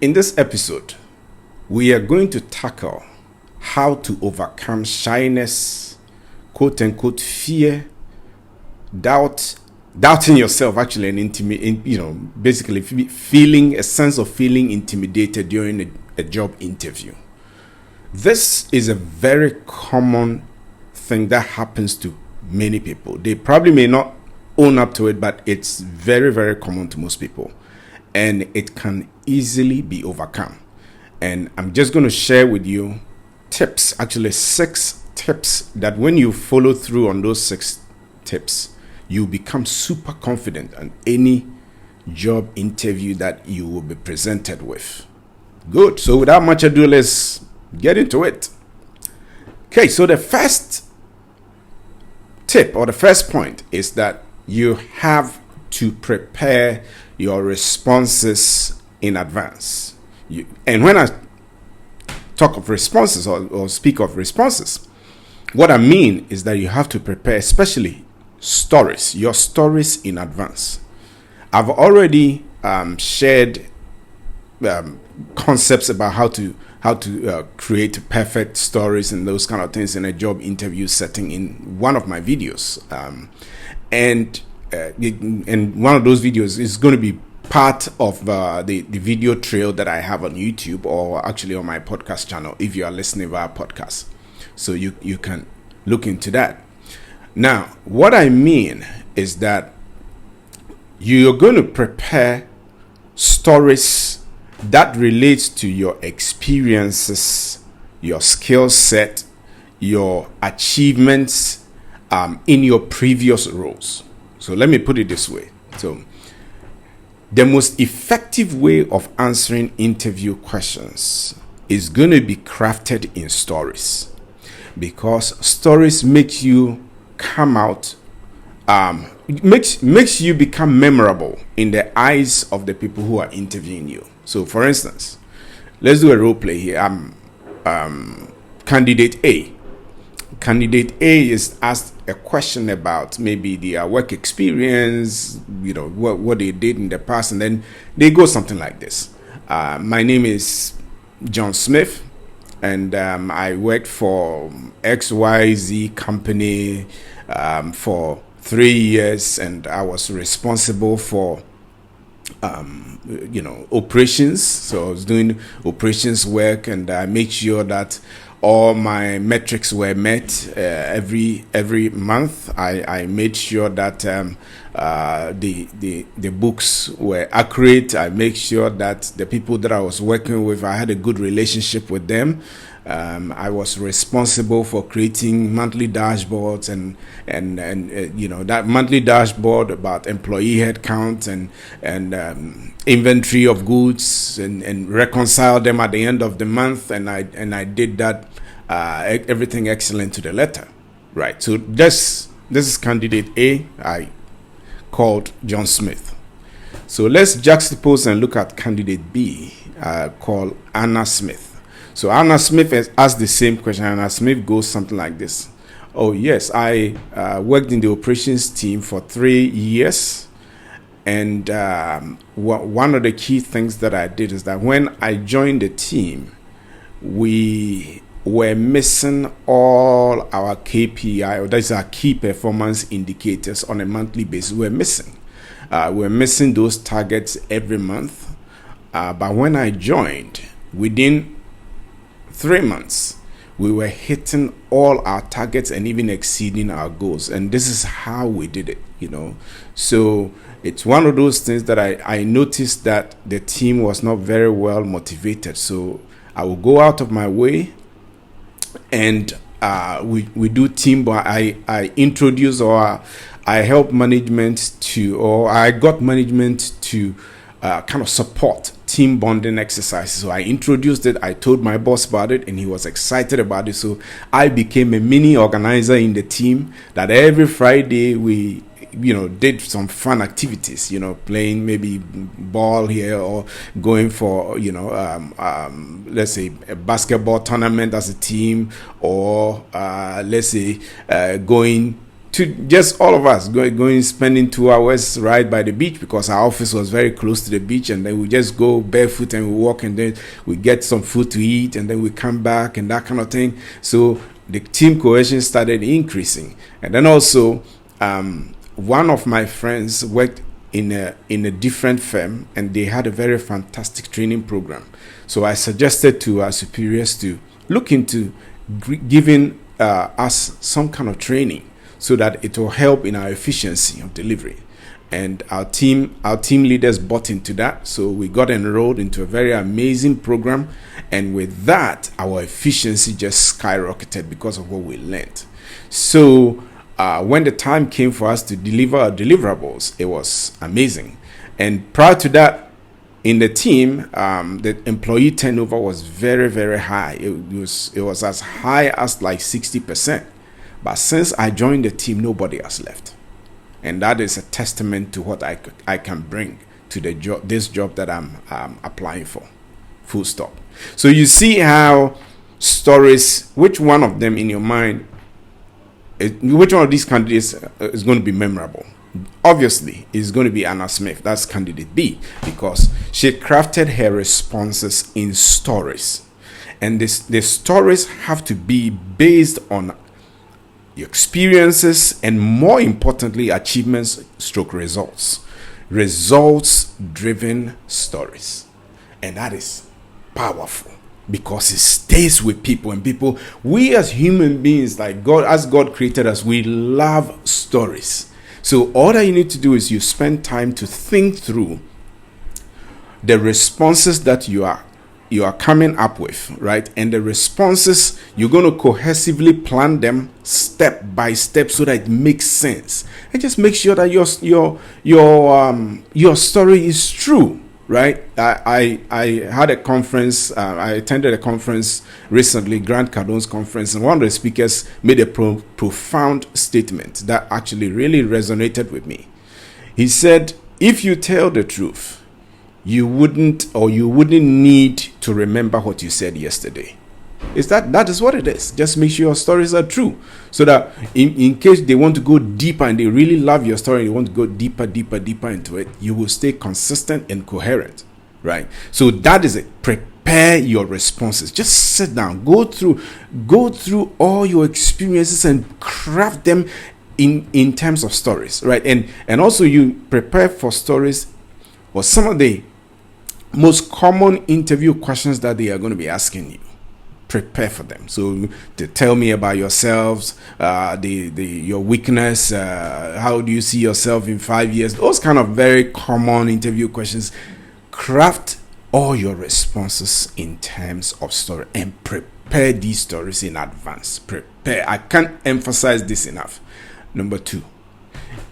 In this episode, we are going to tackle how to overcome shyness, quote unquote fear, doubting yourself, actually, and basically feeling a sense of feeling intimidated during a job interview. This is a very common thing that happens to many people. They probably may not own up to it, but it's very, very common to most people. And it can easily be overcome. And I'm just going to share with you tips, actually 6 tips that when you follow through on those 6 tips, you become super confident on any job interview that you will be presented with. Good. So without much ado, let's get into it. Okay, so the first tip or the first point is that you have to prepare your responses in advance. And when I talk of responses or speak of responses, what I mean is that you have to prepare, especially your stories in advance. I've already shared concepts about how to create perfect stories and those kind of things in a job interview setting in one of my videos, and one of those videos is going to be part of the video trail that I have on YouTube, or actually on my podcast channel if you are listening via podcast. So you can look into that. Now, what I mean is that you're going to prepare stories that relates to your experiences, your skill set, your achievements in your previous roles. So let me put it this way. So the most effective way of answering interview questions is going to be crafted in stories, because stories make you come out, makes you become memorable in the eyes of the people who are interviewing you. So for instance, let's do a role play here. I'm candidate A. Candidate A is asked a question about maybe their work experience, what they did in the past, and then they go something like this. My name is John Smith, and I worked for XYZ company for 3 years, and I was responsible for operations. So I was doing operations work, and I made sure that all my metrics were met every month. I made sure that the books were accurate. I made sure that the people that I was working with, I had a good relationship with them. I was responsible for creating monthly dashboards and that monthly dashboard about employee headcount and inventory of goods and reconcile them at the end of the month, and I did that everything excellent to the letter, right? So this is candidate A. I called John Smith. So let's juxtapose and look at candidate B, called Anna Smith. So Anna Smith has asked the same question. Anna Smith goes something like this. Oh yes, I worked in the operations team for 3 years. And one of the key things that I did is that when I joined the team, we were missing all our KPI, or that's our key performance indicators on a monthly basis. We're missing those targets every month. But when I joined, within 3 months, we were hitting all our targets and even exceeding our goals. And this is how we did it, So it's one of those things that I noticed that the team was not very well motivated. So I will go out of my way, and we do team. I introduce, or I help management or I got management to kind of support team bonding exercises. So I introduced it. I told my boss about it, and he was excited about it. So I became a mini organizer in the team, that every Friday we did some fun activities, playing maybe ball here, or going for, let's say a basketball tournament as a team, or let's say going to just all of us going spending 2 hours right by the beach, because our office was very close to the beach, and then we just go barefoot and we walk, and then we get some food to eat, and then we come back and that kind of thing. So the team cohesion started increasing. And then also one of my friends worked in a different firm, and they had a very fantastic training program. So I suggested to our superiors to look into giving us some kind of training, so that it will help in our efficiency of delivery. And our team leaders bought into that. So we got enrolled into a very amazing program. And with that, our efficiency just skyrocketed because of what we learned. So when the time came for us to deliver our deliverables, it was amazing. And prior to that, in the team, the employee turnover was very, very high. It was as high as like 60%. But since I joined the team, nobody has left. And that is a testament to what I can bring to the job, this job that I'm applying for. Full stop. So you see how stories, which one of them in your mind, which one of these candidates is going to be memorable? Obviously, it's going to be Anna Smith. That's candidate B, because she crafted her responses in stories. And the stories have to be based on experiences, and more importantly, achievements stroke results driven stories. And that is powerful, because it stays with people. And people, we as human beings, like God, as God created us, we love stories. So all that you need to do is you spend time to think through the responses that you are coming up with, right? And the responses, you're going to cohesively plan them step by step so that it makes sense. And just make sure that your story is true, right? I had a conference, I attended a conference recently, Grant Cardone's conference, and one of the speakers made a profound statement that actually really resonated with me. He said, if you tell the truth, you wouldn't need to remember what you said yesterday. That is what it is. Just make sure your stories are true, so that in case they want to go deeper and they really love your story and they want to go deeper into it, you will stay consistent and coherent, right? So that is it. Prepare your responses. Just sit down, go through all your experiences and craft them in terms of stories, right? And also you prepare for stories or some of the most common interview questions that they are going to be asking you. Prepare for them. So to tell me about yourselves, your weakness, how do you see yourself in 5 years? Those kind of very common interview questions. Craft all your responses in terms of story, and prepare these stories in advance. Prepare. I can't emphasize this enough. Number two,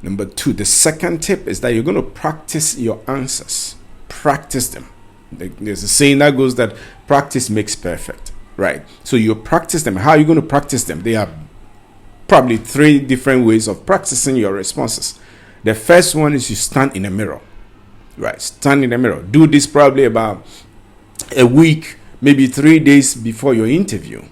the second tip is that you're going to practice your answers. Practice them. There's a saying that goes that practice makes perfect, right? So you practice them. How are you going to practice them? There are probably 3 different ways of practicing your responses. The first one is you stand in a mirror, right? Stand in the mirror. Do this probably about a week, maybe 3 days before your interview.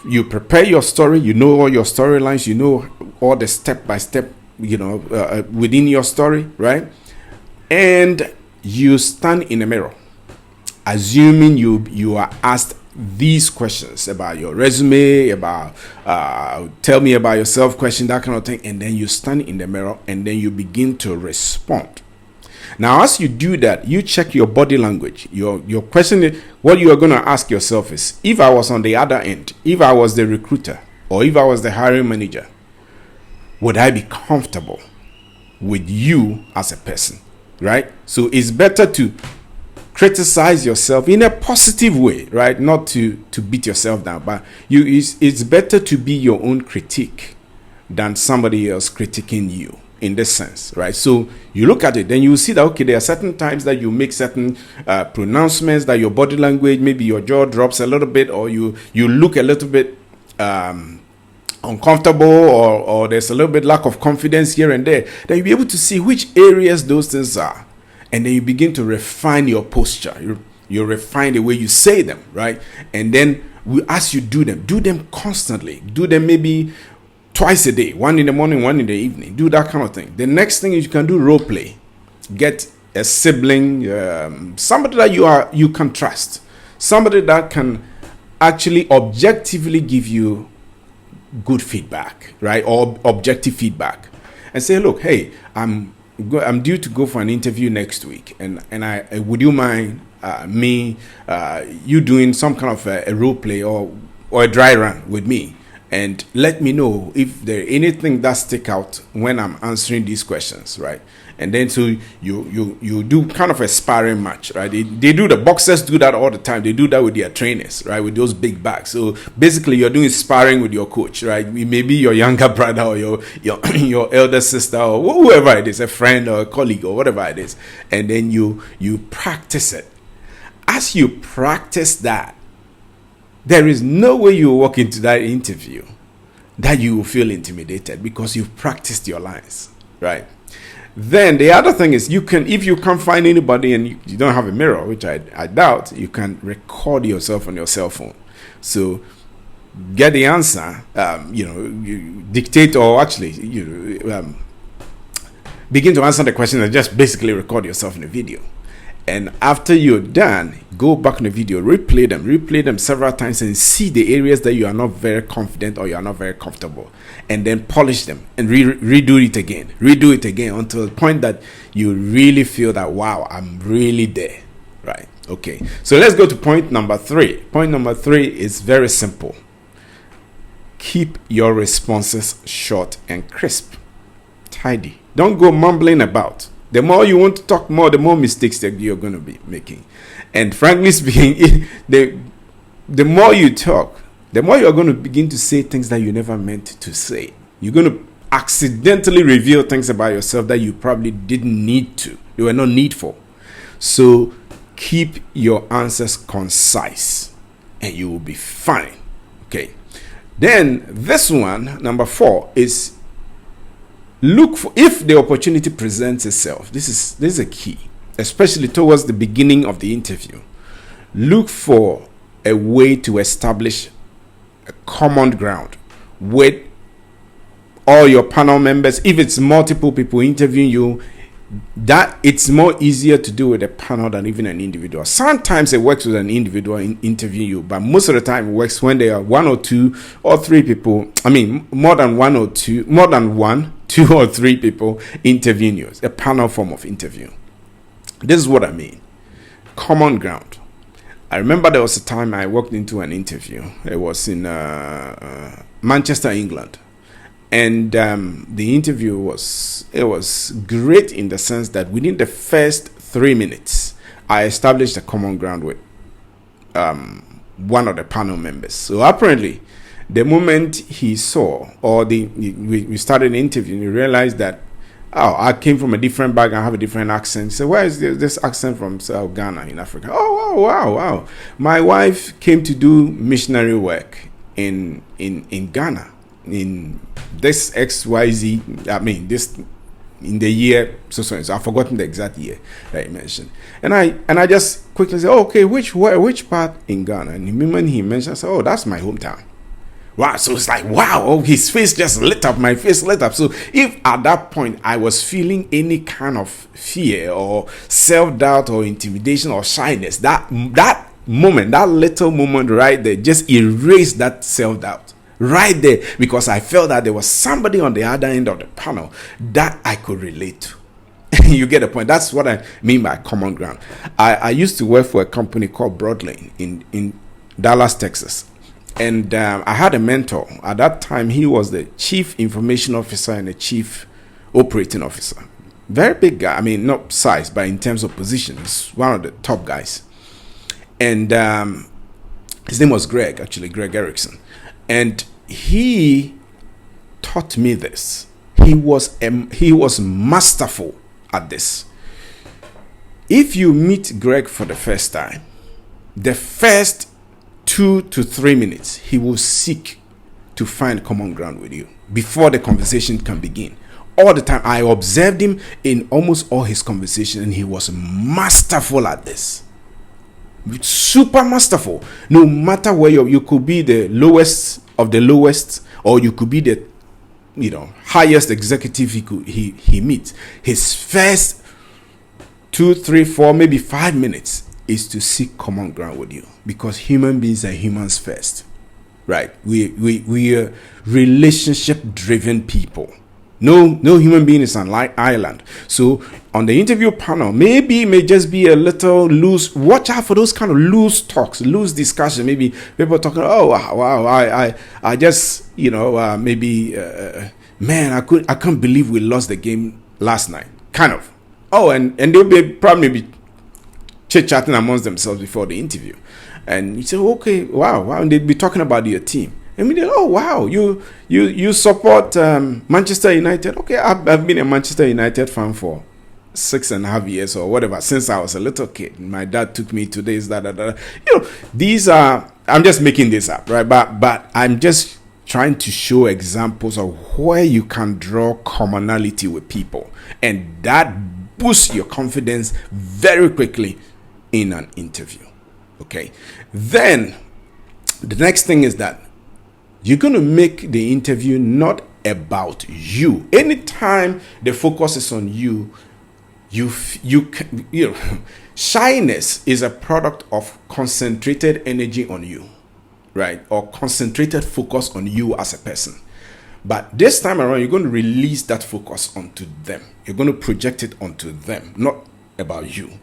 You prepare your story. You know all your storylines. You know all the step-by-step, within your story, right? And you stand in a mirror, assuming you are asked these questions about your resume, about tell me about yourself question, that kind of thing, and then you stand in the mirror and then you begin to respond. Now, as you do that, you check your body language. Your question, what you are going to ask yourself is, if I was on the other end, if I was the recruiter or if I was the hiring manager, would I be comfortable with you as a person, right? So it's better to criticize yourself in a positive way, right? Not to beat yourself down, but it's better to be your own critique than somebody else critiquing you in this sense, right? So you look at it, then you see that, okay, there are certain times that you make certain pronouncements, that your body language, maybe your jaw drops a little bit, or you look a little bit uncomfortable, or there's a little bit lack of confidence here and there. Then you'll be able to see which areas those things are. And then you begin to refine your posture. You refine the way you say them, right? And then as you do them constantly. Do them maybe twice a day, one in the morning, one in the evening. Do that kind of thing. The next thing is you can do role play. Get a sibling, somebody that you can trust, somebody that can actually objectively give you good feedback, right? Or objective feedback, and say, look, hey, I'm due to go for an interview next week, and I would you mind you doing some kind of a role play or a dry run with me, and let me know if there anything that stick out when I'm answering these questions, right? And then so you do kind of a sparring match, right? They do, the boxers do that all the time. They do that with their trainers, right? With those big bags. So basically you're doing sparring with your coach, right? Maybe your younger brother or your elder sister or whoever it is, a friend or a colleague or whatever it is. And then you practice it. As you practice that, there is no way you walk into that interview that you will feel intimidated, because you've practiced your lines, right? Then the other thing is, if you can't find anybody and you don't have a mirror, which I doubt, you can record yourself on your cell phone. So get the answer, you dictate, or actually begin to answer the question and just basically record yourself in a video. And after you're done, go back in the video, replay them several times, and see the areas that you are not very confident or you are not very comfortable, and then polish them and redo it again until the point that you really feel that, wow, I'm really there, right? Okay, so let's go to point number 3. Point number 3 is very simple. Keep your responses short and crisp, tidy. Don't go mumbling about. The more you want to talk more, the more mistakes that you're going to be making. And frankly speaking, the more you talk, the more you're going to begin to say things that you never meant to say. You're going to accidentally reveal things about yourself that you probably didn't need to. They were not needful. So keep your answers concise and you will be fine. Okay. Then this one, number 4, is look for, if the opportunity presents itself. This is a key, especially towards the beginning of the interview. Look for a way to establish a common ground with all your panel members. If it's multiple people interviewing you, that it's more easier to do with a panel than even an individual. Sometimes it works with an individual interviewing you, but most of the time it works when there are 1 or 2 or 3 people. I mean, more than 1, 2 or 3 people interviewing you. It's a panel form of interview. This is what I mean. Common ground. I remember there was a time I walked into an interview. It was in Manchester, England. And the interview was great in the sense that within the first 3 minutes, I established a common ground with one of the panel members. So apparently, the moment he saw, or we started the interview, he realized that, oh, I came from a different background, I have a different accent. So where is this accent from? South Ghana in Africa. Oh, wow. My wife came to do missionary work in Ghana. In this XYZ, I mean this in the year so I've forgotten the exact year that he mentioned, and I just quickly said, oh, okay, which part in Ghana? And the moment he mentioned, I said, oh, that's my hometown. Wow, so it's like, wow, oh, his face just lit up, my face lit up. So if at that point I was feeling any kind of fear or self-doubt or intimidation or shyness, that moment, that little moment right there, just erased that self-doubt. Right there, because I felt that there was somebody on the other end of the panel that I could relate to. You get the point. That's what I mean by common ground. I used to work for a company called Broadlane in Dallas, Texas. And I had a mentor. At that time, he was the chief information officer and the chief operating officer. Very big guy. I mean, not size, but in terms of position, he's one of the top guys. And his name was Greg Erickson. And he taught me this. He was masterful at this. If you meet Greg for the first time, the first 2 to 3 minutes, he will seek to find common ground with you before the conversation can begin. All the time, I observed him in almost all his conversations, and he was masterful at this. Super masterful. No matter where you could be the lowest of the lowest, or you could be the highest executive he meets, his first 2, 3, 4, maybe 5 minutes is to seek common ground with you, because human beings are humans first, right? We are relationship driven people. No human being is an island. So on the interview panel, maybe it may just be a little loose. Watch out for those kind of loose talks, loose discussion. Maybe people talking, oh wow, I just maybe man, I can't believe we lost the game last night. Kind of. Oh, and they'll probably be chit-chatting amongst themselves before the interview. And you say, okay, wow, and they'd be talking about your team. And we did, oh wow, you support Manchester United. Okay, I've been a Manchester United fan for 6.5 years or whatever, since I was a little kid. My dad took me to this, these are, I'm just making this up, right? But I'm just trying to show examples of where you can draw commonality with people, and that boosts your confidence very quickly in an interview. Okay, then the next thing is that you're going to make the interview not about you. Anytime the focus is on you, shyness is a product of concentrated energy on you, right? Or concentrated focus on you as a person. But this time around, you're going to release that focus onto them. You're going to project it onto them, not about you.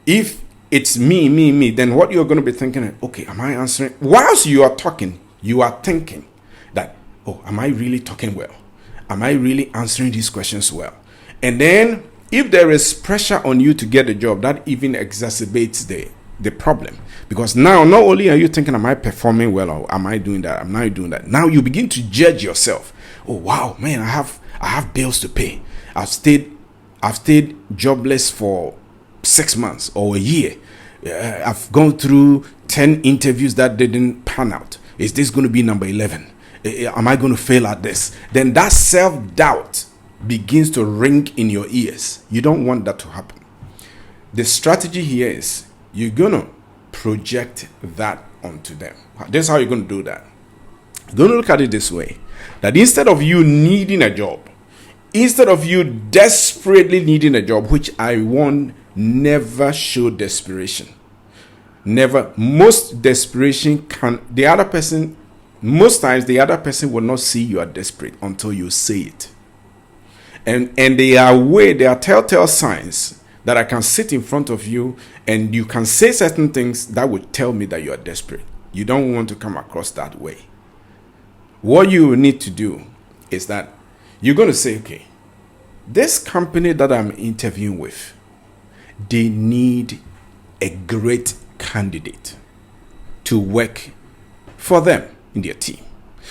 If it's me, then what you're going to be thinking is, okay, am I answering? Whilst you are talking, you are thinking that, oh, am I really talking well? Am I really answering these questions well? And then if there is pressure on you to get the job, that even exacerbates the problem. Because now, not only are you thinking, am I performing well, or am I doing that? Am I doing that? Now you begin to judge yourself. Oh, wow, man, I have bills to pay. I've stayed jobless for 6 months or a year. I've gone through 10 interviews that didn't pan out. Is this going to be number 11? Am I going to fail at this? Then that self-doubt begins to ring in your ears. You don't want that to happen. The strategy here is you're going to project that onto them. This is how you're going to do that. You're going to look at it this way, that instead of you needing a job, instead of you desperately needing a job, which I want, never show desperation. Never. Most desperation most times the other person will not see you are desperate until you say it. And there are telltale signs that I can sit in front of you and you can say certain things that would tell me that you are desperate. You don't want to come across that way. What you need to do is that you're going to say, okay, this company that I'm interviewing with, they need a great candidate to work for them in their team.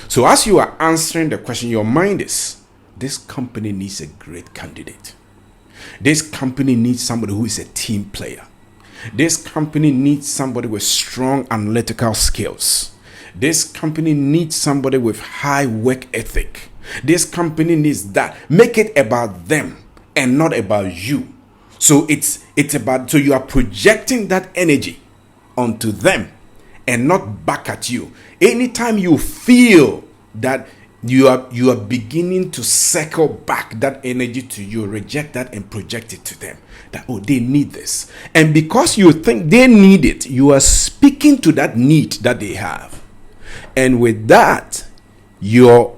So as you are answering the question, your mind is, this company needs a great candidate. This company needs somebody who is a team player. This company needs somebody with strong analytical skills. This company needs somebody with high work ethic. This company needs that. Make it about them and not about you. So it's about, so you are projecting that energy onto them and not back at you. Anytime you feel that you are beginning to circle back that energy to you, reject that and project it to them. That, oh, they need this. And because you think they need it, you are speaking to that need that they have. And with that, your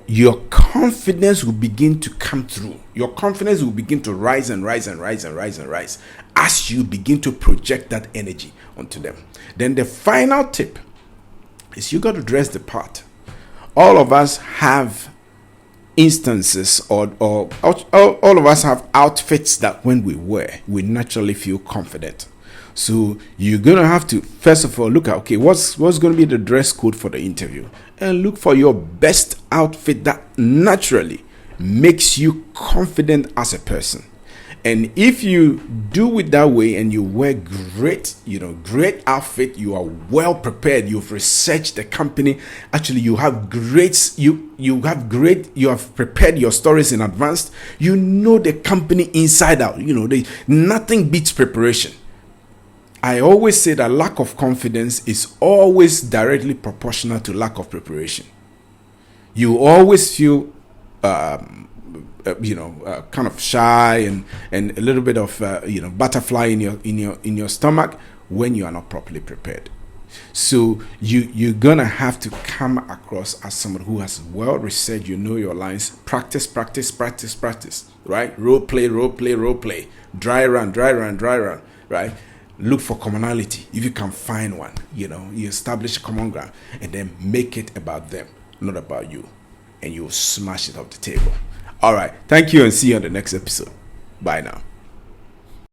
confidence will begin to come through. Your confidence will begin to rise and rise and rise and rise and rise as you begin to project that energy onto them. Then the final tip is you got to dress the part. All of us have instances or all of us have outfits that when we wear, we naturally feel confident. So you're going to have to, first of all, look at, okay, what's going to be the dress code for the interview? And look for your best outfit that naturally makes you confident as a person. And if you do it that way and you wear great outfit, you are well prepared, you've researched the company, actually you have prepared your stories in advance, you know the company inside out, nothing beats preparation. I always say that lack of confidence is always directly proportional to lack of preparation. You always feel, kind of shy and a little bit of butterfly in your stomach when you are not properly prepared. So you're gonna have to come across as someone who has well researched, your lines, practice, right? Role play, dry run, right? Look for commonality if you can find one. You establish a common ground and then make it about them, not about you, and you'll smash it off the table. All right, thank you, and see you on the next episode. Bye now.